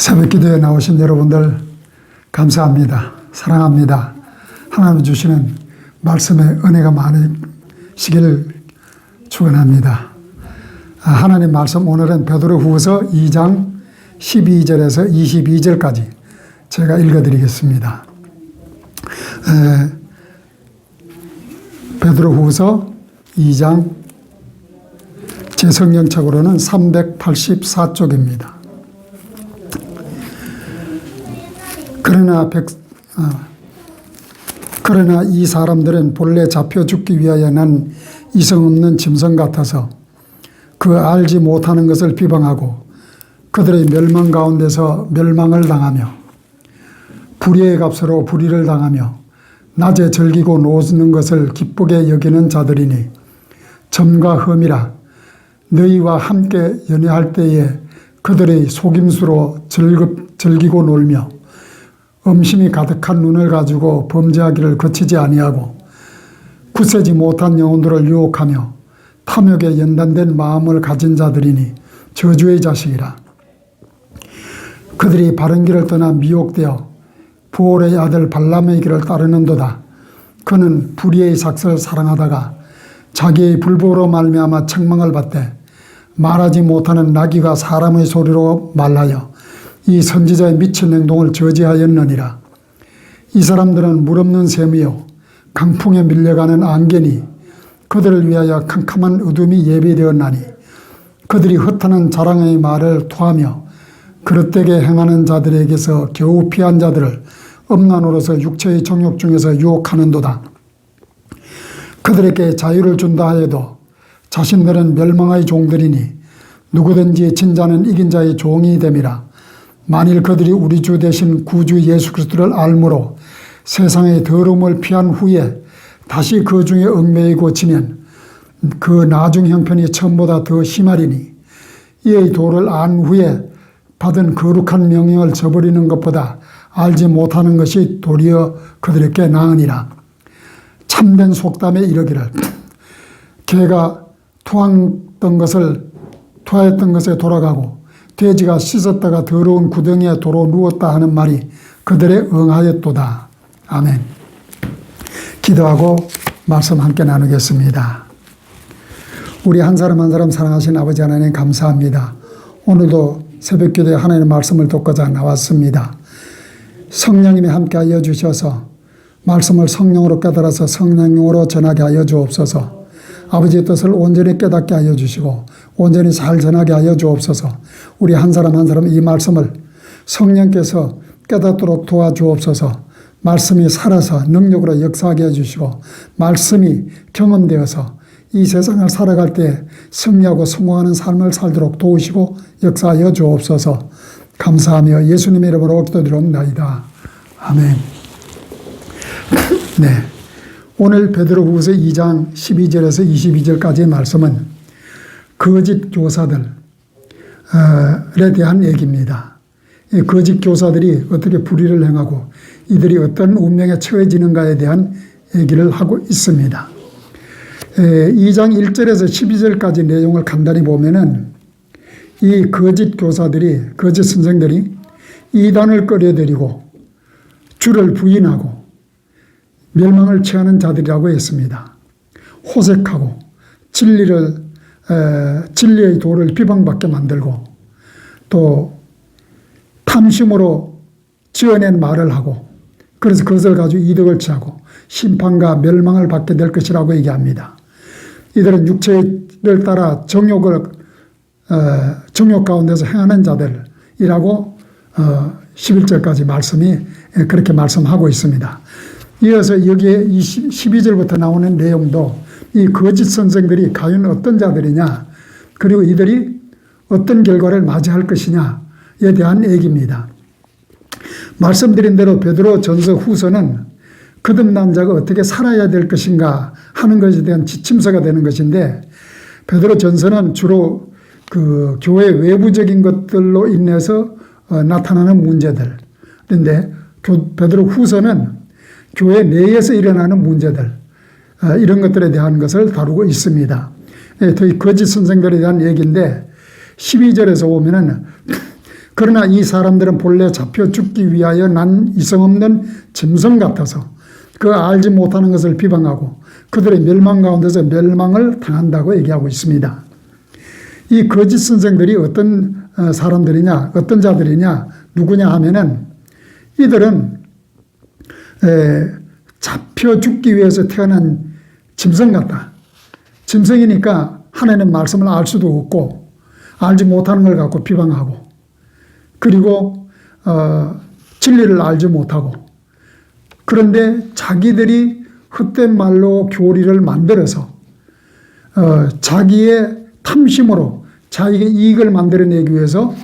새벽기도에 나오신 여러분들 감사합니다. 사랑합니다. 하나님 주시는 말씀의 은혜가 많으시기를 축원합니다. 하나님 말씀 오늘은 베드로후서 2장 12절에서 22절까지 제가 읽어드리겠습니다. 베드로후서 2장 제 성경책으로는 384쪽입니다. 그러나 이 사람들은 본래 잡혀 죽기 위하여 난 이성 없는 짐승 같아서 그 알지 못하는 것을 비방하고 그들의 멸망 가운데서 멸망을 당하며 불의의 값으로 불의를 당하며 낮에 즐기고 노는 것을 기쁘게 여기는 자들이니 점과 흠이라 너희와 함께 연애할 때에 그들의 속임수로 즐기고 놀며 음심이 가득한 눈을 가지고 범죄하기를 거치지 아니하고 굳세지 못한 영혼들을 유혹하며 탐욕에 연단된 마음을 가진 자들이니 저주의 자식이라. 그들이 바른 길을 떠나 미혹되어 부올의 아들 발람의 길을 따르는도다. 그는 불의의 삭슬을 사랑하다가 자기의 불법으로 말미암아 책망을 받되 말하지 못하는 나귀가 사람의 소리로 말하여 이 선지자의 미친 행동을 저지하였느니라. 이 사람들은 물없는 샘이요 강풍에 밀려가는 안개니 그들을 위하여 캄캄한 어둠이 예비되었나니 그들이 흩어는 자랑의 말을 토하며 그릇되게 행하는 자들에게서 겨우 피한 자들을 음란으로서 육체의 정욕 중에서 유혹하는도다. 그들에게 자유를 준다 하여도 자신들은 멸망의 종들이니 누구든지 진 자는 이긴 자의 종이 됨이라. 만일 그들이 우리 주 대신 구주 예수 그리스도를 알므로 세상의 더러움을 피한 후에 다시 그 중에 얽매이고 지면 그 나중 형편이 처음보다 더 심하리니 이의 도를 안 후에 받은 거룩한 명령을 저버리는 것보다 알지 못하는 것이 도리어 그들에게 나으니라. 참된 속담에 이르기를 개가 토하였던 것에 돌아가고 돼지가 씻었다가 더러운 구덩이에 도로 누웠다 하는 말이 그들의 응하였도다. 아멘. 기도하고 말씀 함께 나누겠습니다. 우리 한 사람 한 사람 사랑하신 아버지 하나님 감사합니다. 오늘도 새벽기도에 하나님의 말씀을 듣고자 나왔습니다. 성령님이 함께하여 주셔서 말씀을 성령으로 깨달아서 성령으로 전하게 하여 주옵소서. 아버지의 뜻을 온전히 깨닫게 하여 주시고 온전히 잘 전하게 하여 주옵소서. 우리 한 사람 한 사람 이 말씀을 성령께서 깨닫도록 도와주옵소서. 말씀이 살아서 능력으로 역사하게 해주시고 말씀이 경험되어서 이 세상을 살아갈 때 승리하고 성공하는 삶을 살도록 도우시고 역사하여 주옵소서. 감사하며 예수님의 이름으로 기도드리옵나이다. 아멘. 네. 오늘 베드로후서 2장 12절에서 22절까지의 말씀은 거짓 교사들에 대한 얘기입니다. 이 거짓 교사들이 어떻게 불의를 행하고 이들이 어떤 운명에 처해지는가에 대한 얘기를 하고 있습니다. 2장 1절에서 12절까지 내용을 간단히 보면은 이 거짓 교사들이, 거짓 선생들이 이단을 끌어들이고 주를 부인하고 멸망을 취하는 자들이라고 했습니다. 호색하고 진리의 도를 비방받게 만들고 또 탐심으로 지어낸 말을 하고 그래서 그것을 가지고 이득을 취하고 심판과 멸망을 받게 될 것이라고 얘기합니다. 이들은 육체를 따라 정욕 가운데서 행하는 자들이라고 11절까지 말씀이 그렇게 말씀하고 있습니다. 이어서 여기에 12절부터 나오는 내용도 이 거짓 선생들이 과연 어떤 자들이냐 그리고 이들이 어떤 결과를 맞이할 것이냐에 대한 얘기입니다. 말씀드린 대로 베드로 전서 후서는 거듭난 자가 어떻게 살아야 될 것인가 하는 것에 대한 지침서가 되는 것인데 베드로 전서는 주로 그 교회 외부적인 것들로 인해서 나타나는 문제들. 그런데 베드로 후서는 교회 내에서 일어나는 문제들, 이런 것들에 대한 것을 다루고 있습니다. 더 이 거짓 선생들에 대한 얘기인데 12절에서 보면은 그러나 이 사람들은 본래 잡혀 죽기 위하여 난 이성 없는 짐승 같아서 그 알지 못하는 것을 비방하고 그들의 멸망 가운데서 멸망을 당한다고 얘기하고 있습니다. 이 거짓 선생들이 어떤 사람들이냐, 어떤 자들이냐, 누구냐 하면은 이들은 잡혀 죽기 위해서 태어난 짐승 같다. 짐승이니까 하나님의 말씀을 알 수도 없고 알지 못하는 걸 갖고 비방하고 그리고 진리를 알지 못하고 그런데 자기들이 헛된 말로 교리를 만들어서 자기의 탐심으로 자기의 이익을 만들어내기 위해서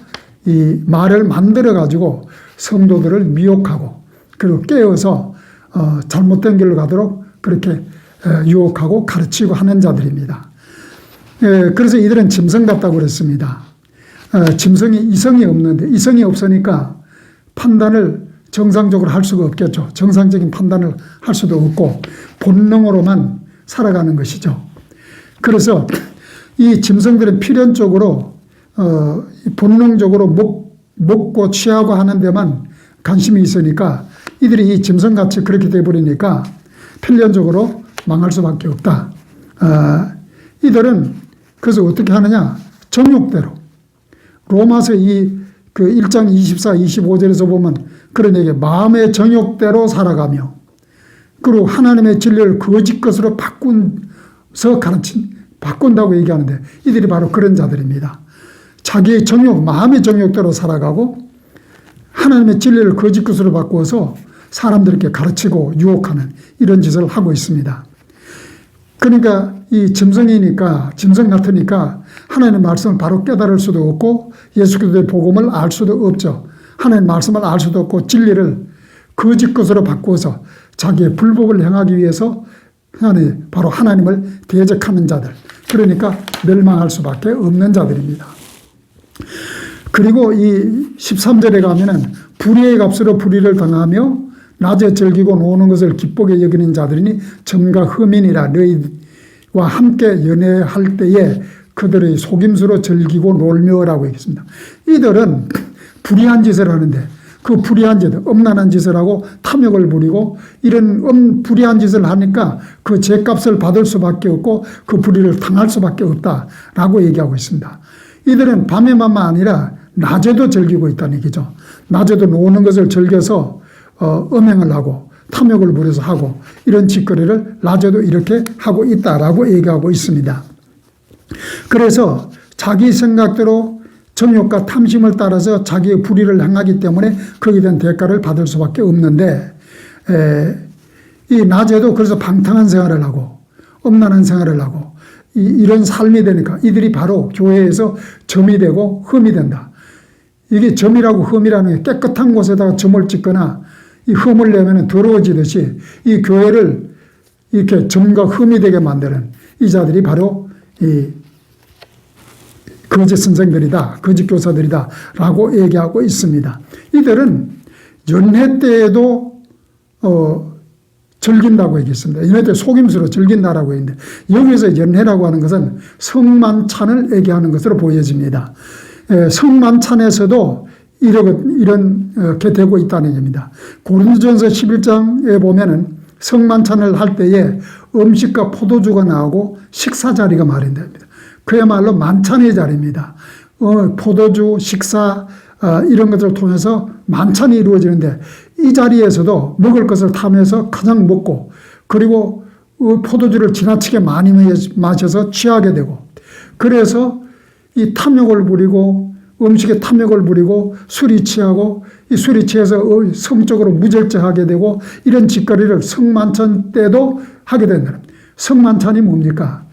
이 말을 만들어 가지고 성도들을 미혹하고 그리고 깨어서 잘못된 길로 가도록 그렇게 유혹하고 가르치고 하는 자들입니다. 그래서 이들은 짐승 같다고 그랬습니다. 짐승이 이성이 없는데 이성이 없으니까 판단을 정상적으로 할 수가 없겠죠. 정상적인 판단을 할 수도 없고 본능으로만 살아가는 것이죠. 그래서 이 짐승들은 필연적으로 본능적으로 먹고 취하고 하는 데만 관심이 있으니까 이들이 이 짐승같이 그렇게 돼버리니까 필연적으로 망할 수밖에 없다. 이들은 그래서 어떻게 하느냐? 정욕대로. 로마서 그 1장 24, 25절에서 보면 그런 얘기, 마음의 정욕대로 살아가며 그리고 하나님의 진리를 거짓 것으로 바꾼다고 얘기하는데 이들이 바로 그런 자들입니다. 자기의 정욕, 마음의 정욕대로 살아가고 하나님의 진리를 거짓 것으로 바꾸어서 사람들에게 가르치고 유혹하는 이런 짓을 하고 있습니다. 그러니까 이 짐승이니까, 짐승 같으니까 하나님의 말씀을 바로 깨달을 수도 없고 예수 그리스도의 복음을 알 수도 없죠. 하나님의 말씀을 알 수도 없고 진리를 거짓 것으로 바꾸어서 자기의 불법을 행하기 위해서 바로 하나님을 대적하는 자들. 그러니까 멸망할 수밖에 없는 자들입니다. 그리고 이 13절에 가면은 불의의 값으로 불의를 당하며 낮에 즐기고 노는 것을 기쁘게 여기는 자들이니 점과 흠이니라. 너희와 함께 연애할 때에 그들의 속임수로 즐기고 놀며라고 얘기했습니다. 이들은 불의한 짓을 하는데 그 불의한 짓, 엄난한 짓을 하고 탐욕을 부리고 이런 불의한 짓을 하니까 그 죄값을 받을 수밖에 없고 그 불의를 당할 수밖에 없다라고 얘기하고 있습니다. 이들은 밤에만 아니라 낮에도 즐기고 있다는 얘기죠. 낮에도 노는 것을 즐겨서 음행을 하고 탐욕을 부려서 하고 이런 짓거리를 낮에도 이렇게 하고 있다라고 얘기하고 있습니다. 그래서 자기 생각대로 정욕과 탐심을 따라서 자기의 불의를 행하기 때문에 거기에 대한 대가를 받을 수밖에 없는데 이 낮에도 그래서 방탕한 생활을 하고 음란한 생활을 하고 이런 삶이 되니까 이들이 바로 교회에서 점이 되고 흠이 된다. 이게 점이라고 흠이라는 게 깨끗한 곳에다가 점을 찍거나 이 흠을 내면 더러워지듯이 이 교회를 이렇게 점과 흠이 되게 만드는 이 자들이 바로 이 거짓 선생들이다, 거짓 교사들이다 라고 얘기하고 있습니다. 이들은 연회 때에도 즐긴다고 얘기했습니다. 연회 때 속임수로 즐긴다라고 했는데 여기서 연회라고 하는 것은 성만찬을 얘기하는 것으로 보여집니다. 성만찬에서도 이렇게 되고 있다는 얘기입니다. 고린도전서 11장에 보면은 성만찬을 할 때에 음식과 포도주가 나오고 식사 자리가 마련됩니다. 그야말로 만찬의 자리입니다. 포도주, 식사 이런 것들을 통해서 만찬이 이루어지는데 이 자리에서도 먹을 것을 탐해서 가장 먹고 그리고 포도주를 지나치게 많이 마셔서 취하게 되고 그래서 이 탐욕을 부리고 음식에 탐욕을 부리고 술이 취하고 이 술이 취해서 성적으로 무절제하게 되고 이런 짓거리를 성만찬 때도 하게 된다. 성만찬이 뭡니까?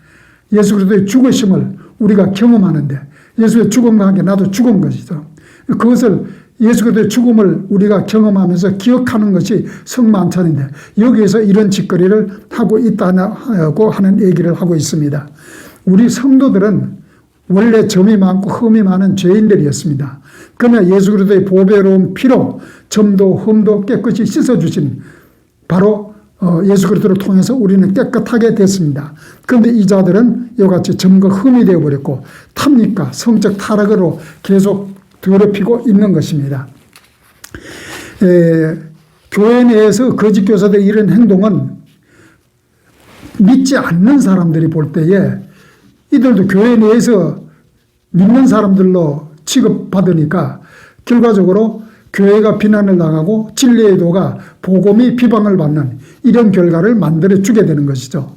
예수 그리스도의 죽으심을 우리가 경험하는데 예수의 죽음과 함께 나도 죽은 것이죠. 그것을 예수 그리스도의 죽음을 우리가 경험하면서 기억하는 것이 성만찬인데 여기에서 이런 짓거리를 하고 있다고 하는 얘기를 하고 있습니다. 우리 성도들은 원래 점이 많고 흠이 많은 죄인들이었습니다. 그러나 예수 그리스도의 보배로운 피로 점도 흠도 깨끗이 씻어주신 바로 예수 그리스도를 통해서 우리는 깨끗하게 됐습니다. 그런데 이 자들은 이와 같이 점과 흠이 되어버렸고 탐닉과 성적 타락으로 계속 더럽히고 있는 것입니다. 교회 내에서 거짓 교사들의 이런 행동은 믿지 않는 사람들이 볼 때에 이들도 교회 내에서 믿는 사람들로 취급받으니까 결과적으로 교회가 비난을 당하고 진리의 도가 복음이 비방을 받는 이런 결과를 만들어주게 되는 것이죠.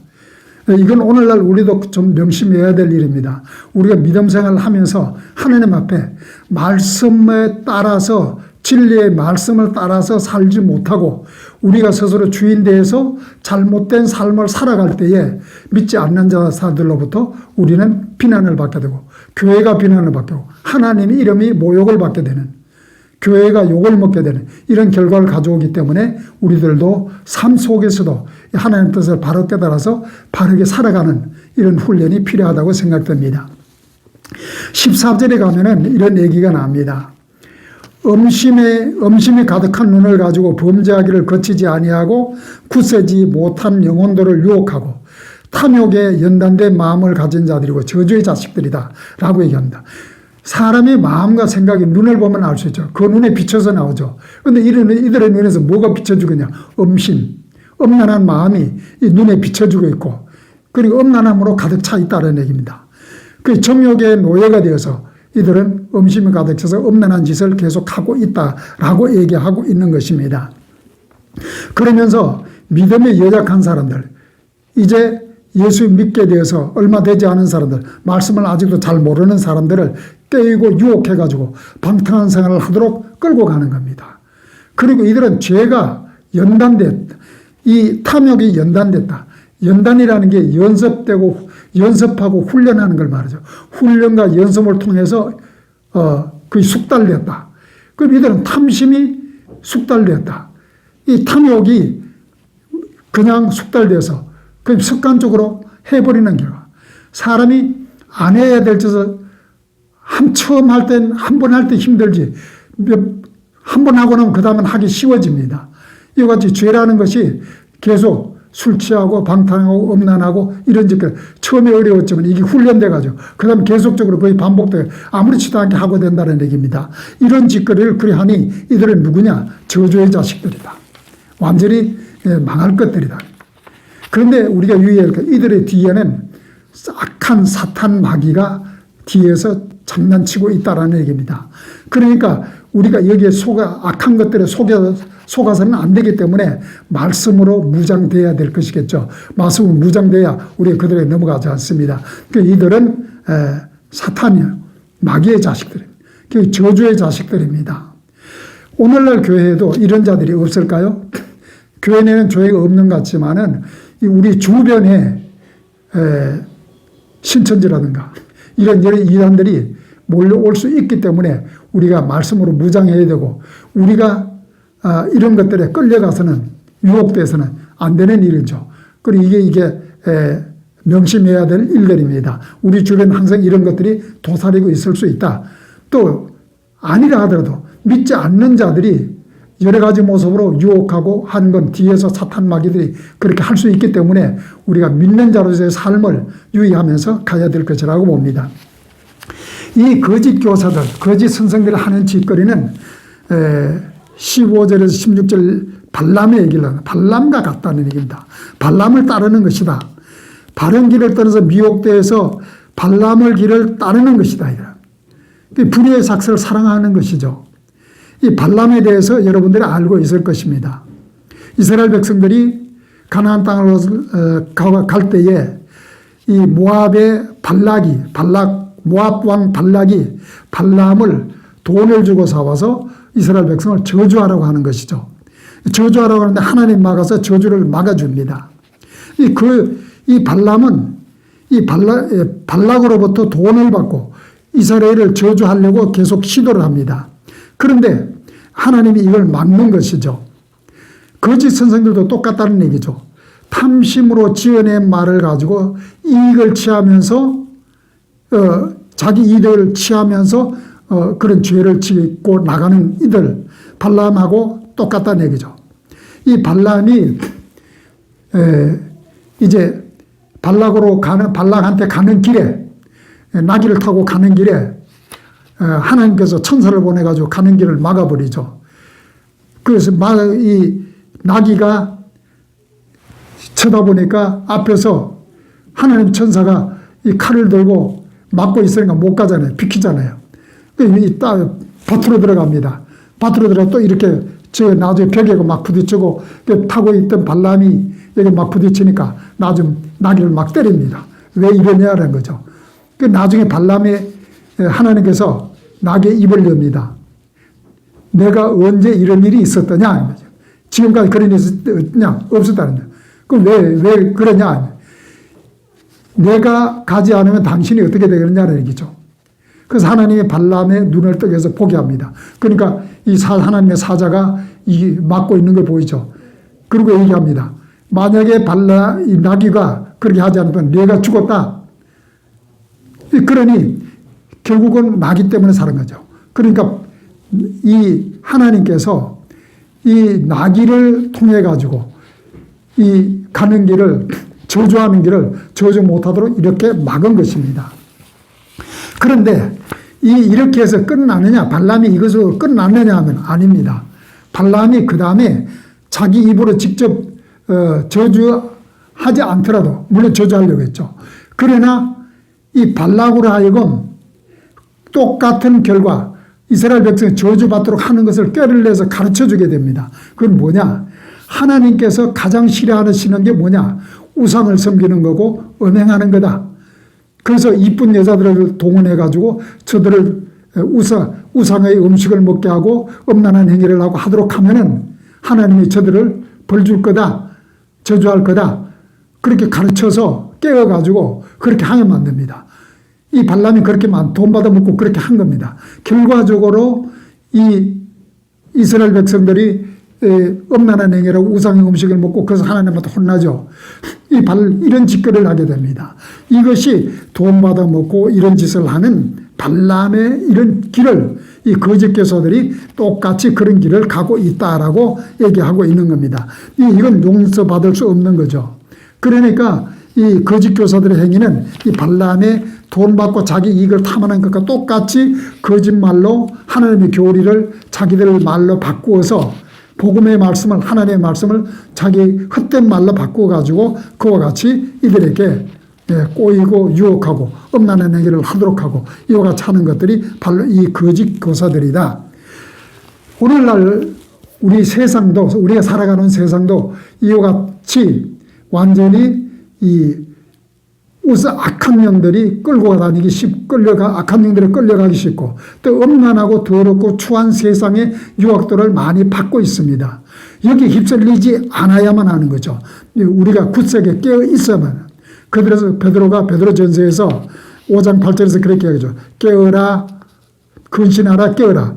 이건 오늘날 우리도 좀 명심해야 될 일입니다. 우리가 믿음 생활을 하면서 하나님 앞에 말씀에 따라서 진리의 말씀을 따라서 살지 못하고 우리가 스스로 주인 되어서 잘못된 삶을 살아갈 때에 믿지 않는 자들로부터 우리는 비난을 받게 되고 교회가 비난을 받게 되고 하나님의 이름이 모욕을 받게 되는 교회가 욕을 먹게 되는 이런 결과를 가져오기 때문에 우리들도 삶 속에서도 하나님 뜻을 바로 깨달아서 바르게 살아가는 이런 훈련이 필요하다고 생각됩니다. 14절에 가면은 이런 얘기가 나옵니다. 음심이 가득한 눈을 가지고 범죄하기를 거치지 아니하고 굳세지 못한 영혼들을 유혹하고 탐욕에 연단된 마음을 가진 자들이고 저주의 자식들이다 라고 얘기합니다. 사람의 마음과 생각이 눈을 보면 알 수 있죠. 그 눈에 비춰서 나오죠. 그런데 이들의 눈에서 뭐가 비춰주느냐? 음심, 음란한 마음이 이 눈에 비춰주고 있고 그리고 음란함으로 가득 차 있다는 얘기입니다. 그 정욕의 노예가 되어서 이들은 음심이 가득 차서 음란한 짓을 계속하고 있다라고 얘기하고 있는 것입니다. 그러면서 믿음에 연약한 사람들, 이제 예수 믿게 되어서 얼마 되지 않은 사람들, 말씀을 아직도 잘 모르는 사람들을 깨이고 유혹해가지고 방탕한 생활을 하도록 끌고 가는 겁니다. 그리고 이들은 죄가 연단됐다. 이 탐욕이 연단됐다. 연단이라는 게 연습하고 훈련하는 걸 말하죠. 훈련과 연습을 통해서 그게 숙달됐다. 그럼 이들은 탐심이 숙달됐다. 이 탐욕이 그냥 숙달돼서 그럼 습관적으로 해버리는 결과 사람이 안 해야 될 짓을 처음 할 땐 한 번 할 때 힘들지 한 번 하고 나면 그 다음은 하기 쉬워집니다. 이와 같이 죄라는 것이 계속 술 취하고 방탕하고 음란하고 이런 짓들 처음에 어려웠지만 이게 훈련돼가지고 그 다음에 계속적으로 거의 반복돼 아무렇지도 않게 하고 된다는 얘기입니다. 이런 짓거리를 그리 하니 이들은 누구냐? 저주의 자식들이다. 완전히 망할 것들이다. 그런데 우리가 유의해야 할 것, 이들의 뒤에는 악한 사탄 마귀가 뒤에서 장난치고 있다라는 얘기입니다. 그러니까 우리가 여기에 악한 것들에 속아서는 안 되기 때문에 말씀으로 무장돼야 될 것이겠죠. 말씀으로 무장돼야 우리가 그들에게 넘어가지 않습니다. 이들은 사탄이요, 마귀의 자식들입니다. 저주의 자식들입니다. 오늘날 교회에도 이런 자들이 없을까요? 교회 내는 교회가 없는 것 같지만은 우리 주변에 신천지라든가 이런 여러 이단들이 몰려올 수 있기 때문에 우리가 말씀으로 무장해야 되고 우리가 이런 것들에 끌려가서는 유혹돼서는 안 되는 일이죠. 그리고 이게 명심해야 될 일들입니다. 우리 주변 항상 이런 것들이 도사리고 있을 수 있다. 또 아니라 하더라도 믿지 않는 자들이 여러 가지 모습으로 유혹하고 하는 건 뒤에서 사탄 마귀들이 그렇게 할 수 있기 때문에 우리가 믿는 자로서의 삶을 유의하면서 가야 될 것이라고 봅니다. 이 거짓 교사들, 거짓 선생들이 하는 짓거리는 15절에서 16절 발람의 얘기를 합니다. 발람과 같다는 얘기입니다. 발람을 따르는 것이다. 바른 길을 떠나서 미혹되어서 발람의 길을 따르는 것이다. 불의의 삭스를 사랑하는 것이죠. 이 발람에 대해서 여러분들이 알고 있을 것입니다. 이스라엘 백성들이 가나안 땅으로 갈 때에 이 모압의 모압 왕 발락이 발람을 돈을 주고 사와서 이스라엘 백성을 저주하라고 하는 것이죠. 저주하라고 하는데 하나님 막아서 저주를 막아줍니다. 이 발람은 발락으로부터 돈을 받고 이스라엘을 저주하려고 계속 시도를 합니다. 그런데 하나님이 이걸 막는 것이죠. 거짓 선생들도 똑같다는 얘기죠. 탐심으로 지어낸 말을 가지고 이익을 취하면서 자기 이득을 취하면서 그런 죄를 짓고 나가는 이들 발람하고 똑같다는 얘기죠. 이 발람이 이제 발락한테 가는 길에 나귀를 타고 가는 길에 하나님께서 천사를 보내가지고 가는 길을 막아버리죠. 그래서 이 나귀가 쳐다보니까 앞에서 하나님 천사가 이 칼을 들고 막고 있으니까 못 가잖아요. 비키잖아요. 밭으로 들어갑니다. 밭으로 들어가 또 이렇게 나중에 벽에 막 부딪히고 타고 있던 발람이 여기 막 부딪히니까 나귀를 막 때립니다. 왜 이러냐는 거죠. 나중에 발람의 하나님께서 나귀의 입을 엽니다. 내가 언제 이런 일이 있었더냐? 지금까지 그런 일이 있었냐? 없었다는 거예요. 그럼 왜 그러냐? 내가 가지 않으면 당신이 어떻게 되겠냐는 얘기죠. 그래서 하나님이 발람의 눈을 뜨게 해서 보게 합니다. 그러니까 하나님의 사자가 막고 있는 걸 보이죠. 그리고 얘기합니다. 만약에 이 나귀가 그렇게 하지 않으면 내가 죽었다. 그러니 결국은 나귀 때문에 사는 거죠. 그러니까 이 하나님께서 이 나귀를 통해 가지고 이 가는 길을 저주하는 길을 저주 못하도록 이렇게 막은 것입니다. 그런데 이렇게 해서 끝나느냐, 발람이 이것으로 끝났느냐 하면 아닙니다. 발람이 그 다음에 자기 입으로 직접 저주하지 않더라도, 물론 저주하려고 했죠. 그러나 이 발락으로 하여금 똑같은 결과, 이스라엘 백성이 저주받도록 하는 것을 꾀를 내서 가르쳐 주게 됩니다. 그건 뭐냐? 하나님께서 가장 싫어하시는 게 뭐냐? 우상을 섬기는 거고 음행하는 거다. 그래서 이쁜 여자들을 동원해가지고 저들을 우상의 음식을 먹게 하고 음란한 행위를 하도록 하면은 하나님이 저들을 벌 줄 거다. 저주할 거다. 그렇게 가르쳐서 깨워가지고 그렇게 하면 안 됩니다. 이 발람이 그렇게 돈 받아먹고 그렇게 한 겁니다. 결과적으로 이 이스라엘 백성들이 음란한 행위라고 우상의 음식을 먹고 그래서 하나님한테 혼나죠. 이런 짓거리를 하게 됩니다. 이것이 돈 받아먹고 이런 짓을 하는 발람의 이런 길을 이 거짓 교사들이 똑같이 그런 길을 가고 있다라고 얘기하고 있는 겁니다. 이건 용서받을 수 없는 거죠. 그러니까 이 거짓 교사들의 행위는 이 발람의 돈 받고 자기 이익을 탐하는 것과 똑같이 거짓말로 하나님의 교리를 자기들 말로 바꾸어서 복음의 말씀을, 하나님의 말씀을 자기 헛된 말로 바꾸어가지고 그와 같이 이들에게 꼬이고 유혹하고 음란한 행위를 하도록 하고 이와 같이 하는 것들이 바로 이 거짓 교사들이다. 오늘날 우리 세상도, 우리가 살아가는 세상도 이와 같이 완전히 악한 영들이 악한 영들이 끌려가기 쉽고 또 음란하고 더럽고 추한 세상의 유혹들을 많이 받고 있습니다. 여기 휩쓸리지 않아야만 하는 거죠. 우리가 굳세게 깨어 있어야만. 그래서 베드로전서에서 5장 8절에서 그렇게 얘기하죠. 깨어라, 근신하라, 깨어라.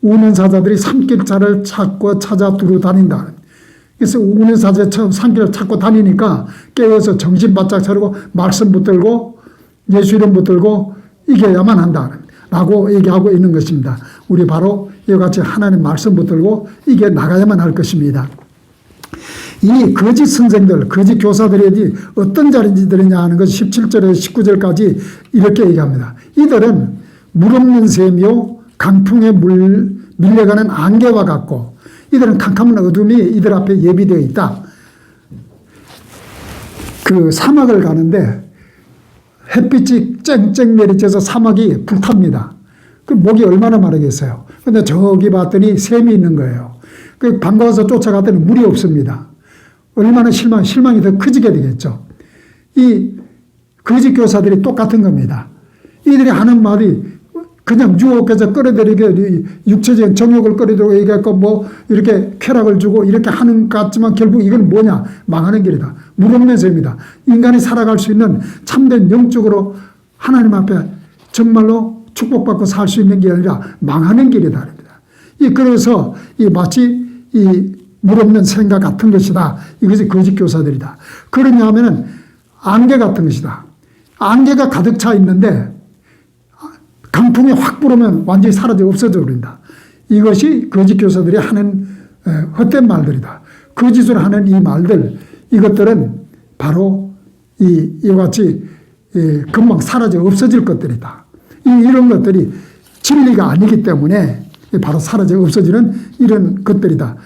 우는 사자들이 산길자를 찾고 찾아 두루 다닌다. 그래서 우는 사자처럼 산길을 찾고 다니니까 깨어서 정신 바짝 차리고 말씀 붙들고 예수 이름 붙들고 이겨야만 한다 라고 얘기하고 있는 것입니다. 우리 바로 이와 같이 하나님 말씀 붙들고 이겨 나가야만 할 것입니다. 이 거짓 선생들, 거짓 교사들이 어떤 자리들이냐 하는 것 17절에서 19절까지 이렇게 얘기합니다. 이들은 물 없는 샘이요 강풍에 밀려가는 안개와 같고 이들은 캄캄한 어둠이 이들 앞에 예비되어 있다. 그 사막을 가는데 햇빛이 쨍쨍 내리쳐서 사막이 불탑니다. 그 목이 얼마나 마르겠어요. 근데 저기 봤더니 샘이 있는 거예요. 그 반가워서 쫓아갔더니 물이 없습니다. 얼마나 실망이 더 커지게 되겠죠. 이 거짓 교사들이 똑같은 겁니다. 이들이 하는 말이 그냥 유혹해서 끌어들이게 육체적인 정욕을 끌어들이고 얘기하고 이렇게 쾌락을 주고 이렇게 하는 것 같지만 결국 이건 뭐냐? 망하는 길이다. 물 없는 셈이다. 인간이 살아갈 수 있는 참된 영적으로 하나님 앞에 정말로 축복받고 살 수 있는 게 아니라 망하는 길이다. 그래서 마치 물 없는 샘과 같은 것이다. 이것이 거짓 교사들이다. 그러냐 하면은 안개 같은 것이다. 안개가 가득 차 있는데 강풍이 확 불으면 완전히 사라져 없어져 버린다. 이것이 거짓 교사들이 하는 헛된 말들이다. 거짓으로 하는 이 말들, 이것들은 바로 이와 같이 금방 사라져 없어질 것들이다. 이런 것들이 진리가 아니기 때문에 바로 사라져 없어지는 이런 것들이다.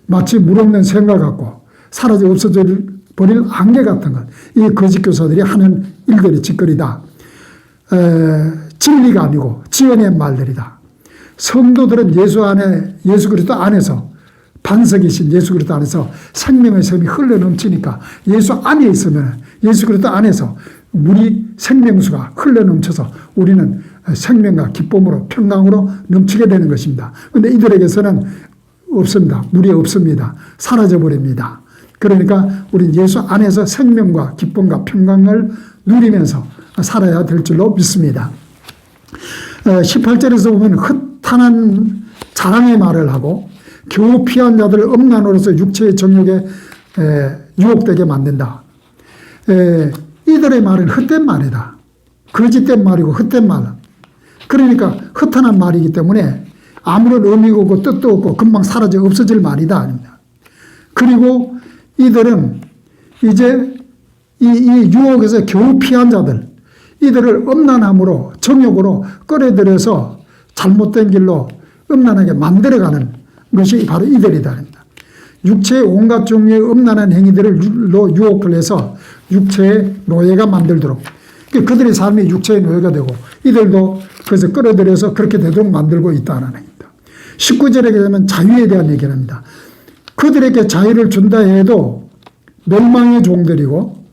마치 물 없는 샘과 같고 사라져 없어져 버릴 안개 같은 것. 이 거짓 교사들이 하는 일들이 짓거리다. 진리가 아니고 지어낸 말들이다. 성도들은 예수 그리스도 안에서 반석이신 예수 그리스도 안에서 생명의 샘이 흘러 넘치니까 예수 안에 있으면 예수 그리스도 안에서 물이 생명수가 흘러 넘쳐서 우리는 생명과 기쁨으로 평강으로 넘치게 되는 것입니다. 그런데 이들에게서는 없습니다. 물이 없습니다. 사라져 버립니다. 그러니까 우리는 예수 안에서 생명과 기쁨과 평강을 누리면서 살아야 될 줄로 믿습니다. 18절에서 보면 허탄한 자랑의 말을 하고 겨우 피한 자들을 음란으로서 육체의 정욕에 유혹되게 만든다. 이들의 말은 헛된 말이다. 거짓된 말이고 헛된 말. 그러니까 허탄한 말이기 때문에 아무런 의미가 없고 뜻도 없고 금방 사라져 없어질 말이다. 그리고 이들은 이제 이 유혹에서 겨우 피한 자들, 이들을 음란함으로 정욕으로 끌어들여서 잘못된 길로 음란하게 만들어가는 것이 바로 이들이다. 육체의 온갖 종류의 음란한 행위들로 유혹을 해서 육체의 노예가 만들도록, 그들의 삶이 육체의 노예가 되고 이들도 그래서 끌어들여서 그렇게 되도록 만들고 있다는 얘기입니다. 19절에 가면 자유에 대한 얘기를 합니다. 그들에게 자유를 준다 해도 멸망의 종들이고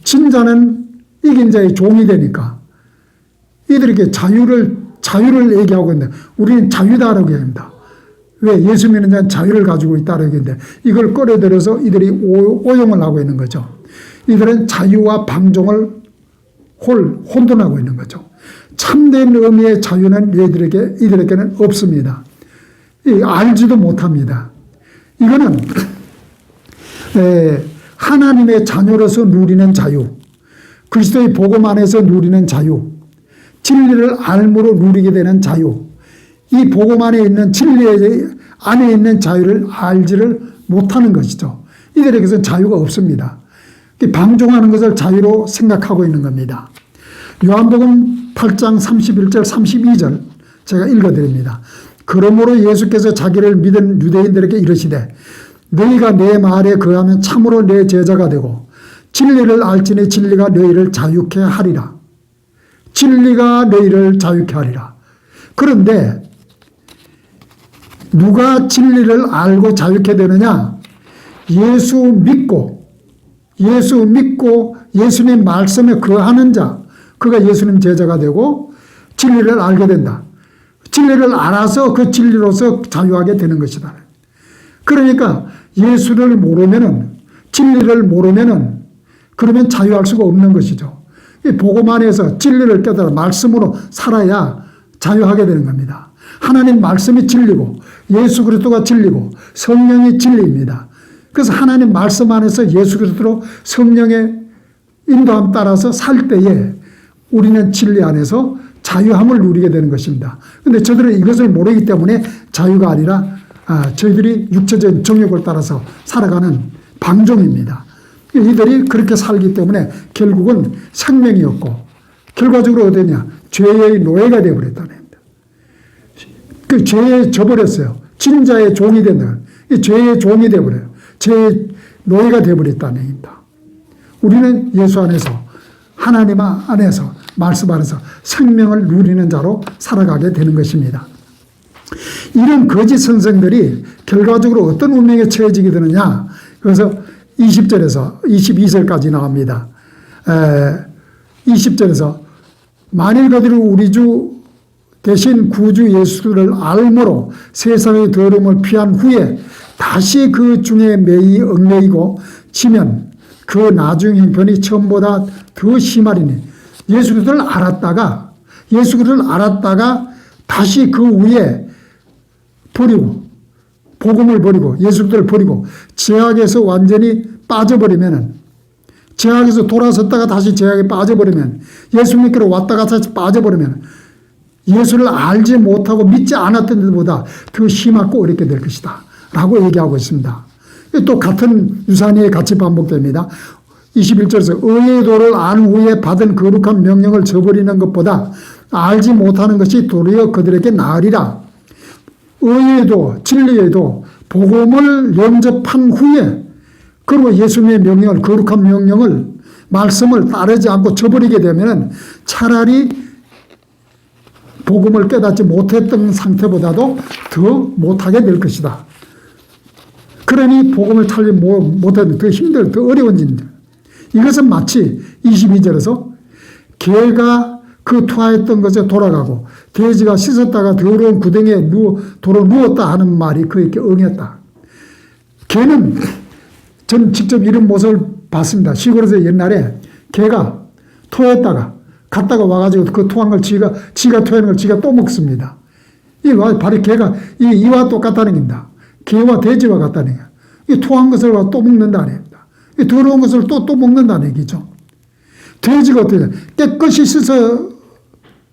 진자는 이긴 자의 종이 되니까 이들에게 자유를 얘기하고 있는데 우리는 자유다라고 얘기합니다. 왜? 예수 믿는 자는 자유를 가지고 있다라고 얘기하는데 이걸 끌어들여서 이들이 오용을 하고 있는 거죠. 이들은 자유와 방종을 혼돈하고 있는 거죠. 참된 의미의 자유는 이들에게는 없습니다. 알지도 못합니다. 이거는 하나님의 자녀로서 누리는 자유, 그리스도의 복음 안에서 누리는 자유, 진리를 알므로 누리게 되는 자유, 이 복음 안에 있는 진리 안에 있는 자유를 알지를 못하는 것이죠. 이들에게서는 자유가 없습니다. 방종하는 것을 자유로 생각하고 있는 겁니다. 요한복음 8장 31절 32절 제가 읽어드립니다. 그러므로 예수께서 자기를 믿은 유대인들에게 이르시되 너희가 내 말에 거하면 참으로 내 제자가 되고 진리를 알지니 진리가 너희를 자유케 하리라. 진리가 너희를 자유케 하리라. 그런데 누가 진리를 알고 자유케 되느냐? 예수 믿고 예수님 말씀에 거하는 자, 그가 예수님 제자가 되고 진리를 알게 된다. 진리를 알아서 그 진리로서 자유하게 되는 것이다. 그러니까 예수를 모르면은, 진리를 모르면은 그러면 자유할 수가 없는 것이죠. 이 복음 안에서 진리를 깨달아 말씀으로 살아야 자유하게 되는 겁니다. 하나님 말씀이 진리고 예수 그리스도가 진리고 성령이 진리입니다. 그래서 하나님 말씀 안에서 예수 그리스도로 성령의 인도함 따라서 살 때에 우리는 진리 안에서 자유함을 누리게 되는 것입니다. 그런데 저들은 이것을 모르기 때문에 자유가 아니라 저희들이 육체적인 정욕을 따라서 살아가는 방종입니다. 이들이 그렇게 살기 때문에 결국은 생명이 없고 결과적으로 어디냐? 죄의 노예가 되어버렸다는 겁니다. 그 죄에 져버렸어요. 진자의 종이 된다. 이 죄의 종이 되어버려요. 죄의 노예가 되어버렸다는 얘기입니다. 우리는 예수 안에서 하나님 안에서 말씀 안에서 생명을 누리는 자로 살아가게 되는 것입니다. 이런 거짓 선생들이 결과적으로 어떤 운명에 처해지게 되느냐? 그래서 20절에서 22절까지 나옵니다. 20절에서 만일 그들이 우리 주 대신 구주 예수를 알므로 세상의 더러움을 피한 후에 다시 그 중에 매이 얽매이고 지면 그 나중 형편이 처음보다 더 심하리니 예수 그리스도를 알았다가 다시 그 후에 버리고 복음을 버리고 예수 그리스도를 버리고 죄악에서 완전히 빠져버리면은 죄악에서 돌아섰다가 다시 죄악에 빠져버리면 예수 믿기로 왔다가 다시 빠져버리면 예수를 알지 못하고 믿지 않았던 데보다 더 심하고 어렵게 될 것이다 라고 얘기하고 있습니다. 또 같은 유산이 같이 반복됩니다. 21절에서 의의 도를 안 후에 받은 거룩한 명령을 저버리는 것보다 알지 못하는 것이 도리어 그들에게 나으리라. 의에도 진리에도 복음을 영접한 후에 그리고 예수님의 명령을, 거룩한 명령을, 말씀을 따르지 않고 저버리게 되면 차라리 복음을 깨닫지 못했던 상태보다도 더 못하게 될 것이다. 그러니 복음을 찾지 못하면 더 힘들어, 더 어려워진다. 이것은 마치 22절에서 개가 그 투하했던 것에 돌아가고 돼지가 씻었다가 더러운 구덩이에 도로 누웠다 하는 말이 그에게 응했다. 개는 전 직접 이런 모습을 봤습니다. 시골에서 옛날에 개가 토했다가 갔다가 와가지고 그 토한 걸 지가 토하는 걸 지가 또 먹습니다. 이 바로 개가 이와 똑같다는 겁니다. 개와 돼지와 같다는 거예요. 이 토한 것을 또 먹는다는 겁니다. 이 더러운 것을 또 먹는다는 얘기죠. 돼지가 어떻게 깨끗이 씻어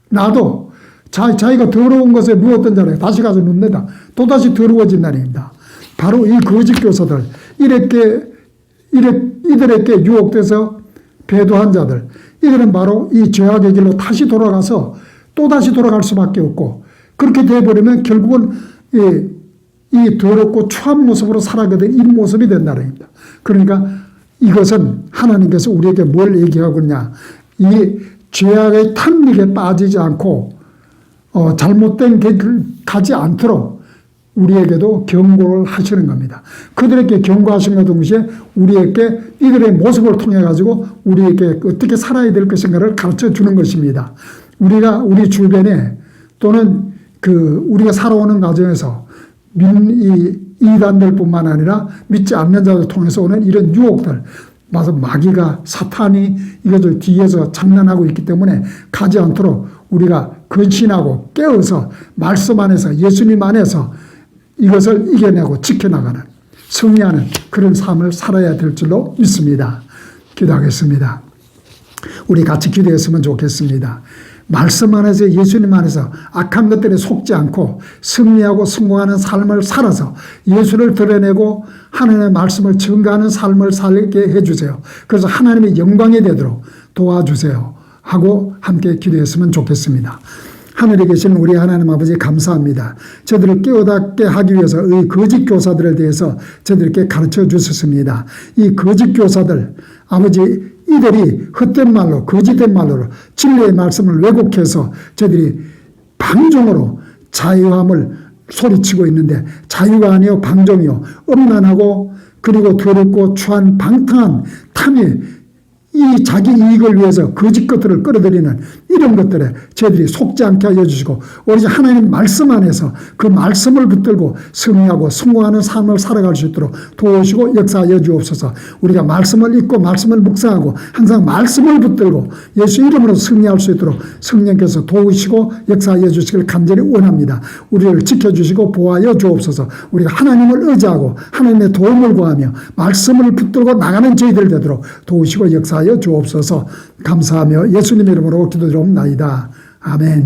놔도 자기가 더러운 것에 누웠던 자리에 다시 가서 눕는다. 또다시 더러워진다는 겁니다. 바로 이 거짓 교사들, 이들에게 유혹돼서 배도한 자들, 이들은 바로 이 죄악의 길로 다시 돌아가서 또다시 돌아갈 수밖에 없고, 그렇게 되어버리면 결국은 이 더럽고 추한 모습으로 살아가게 된 이 모습이 된다는 겁니다. 그러니까 이것은 하나님께서 우리에게 뭘 얘기하고 있냐. 이 죄악의 탐닉에 빠지지 않고 잘못된 길을 가지 않도록 우리에게도 경고를 하시는 겁니다. 그들에게 경고하시는 동시에 우리에게 이들의 모습을 통해 가지고 우리에게 어떻게 살아야 될 것인가를 가르쳐 주는 것입니다. 우리가 우리 주변에 또는 우리가 살아오는 과정에서 이단들뿐만 아니라 믿지 않는 자들 통해서 오는 이런 유혹들, 맞아, 마귀가, 사탄이 이것을 뒤에서 장난하고 있기 때문에 가지 않도록 우리가 근신하고 깨어서 말씀 안에서, 예수님 안에서 이것을 이겨내고 지켜나가는, 승리하는 그런 삶을 살아야 될 줄로 믿습니다. 기도하겠습니다. 우리 같이 기도했으면 좋겠습니다. 말씀 안에서, 예수님 안에서 악한 것들에 속지 않고 승리하고 성공하는 삶을 살아서 예수를 드러내고 하나님의 말씀을 증거하는 삶을 살게 해주세요. 그래서 하나님의 영광이 되도록 도와주세요 하고 함께 기도했으면 좋겠습니다. 하늘에 계신 우리 하나님 아버지 감사합니다. 저들을 깨어닫게 하기 위해서 이 거짓 교사들에 대해서 저들에게 가르쳐 주셨습니다. 이 거짓 교사들, 아버지, 이들이 헛된 말로, 거짓된 말로 진리의 말씀을 왜곡해서 저들이 방종으로 자유함을 소리치고 있는데, 자유가 아니요 방종이요, 음란하고 그리고 더럽고 추한 방탕한 탐이 이 자기 이익을 위해서 거짓 것들을 끌어들이는 이런 것들에 저희들이 속지 않게 하여 주시고, 오로지 하나님 말씀 안에서 그 말씀을 붙들고 승리하고 성공하는 삶을 살아갈 수 있도록 도우시고 역사하여 주옵소서. 우리가 말씀을 읽고 말씀을 묵상하고 항상 말씀을 붙들고 예수 이름으로 승리할 수 있도록 성령께서 도우시고 역사하여 주시길 간절히 원합니다. 우리를 지켜주시고 보호하여 주옵소서. 우리가 하나님을 의지하고 하나님의 도움을 구하며 말씀을 붙들고 나가는 저희들 되도록 도우시고 역사하여 주옵소서. 감사하며 예수님의 이름으로 기도드리옵나이다. 아멘.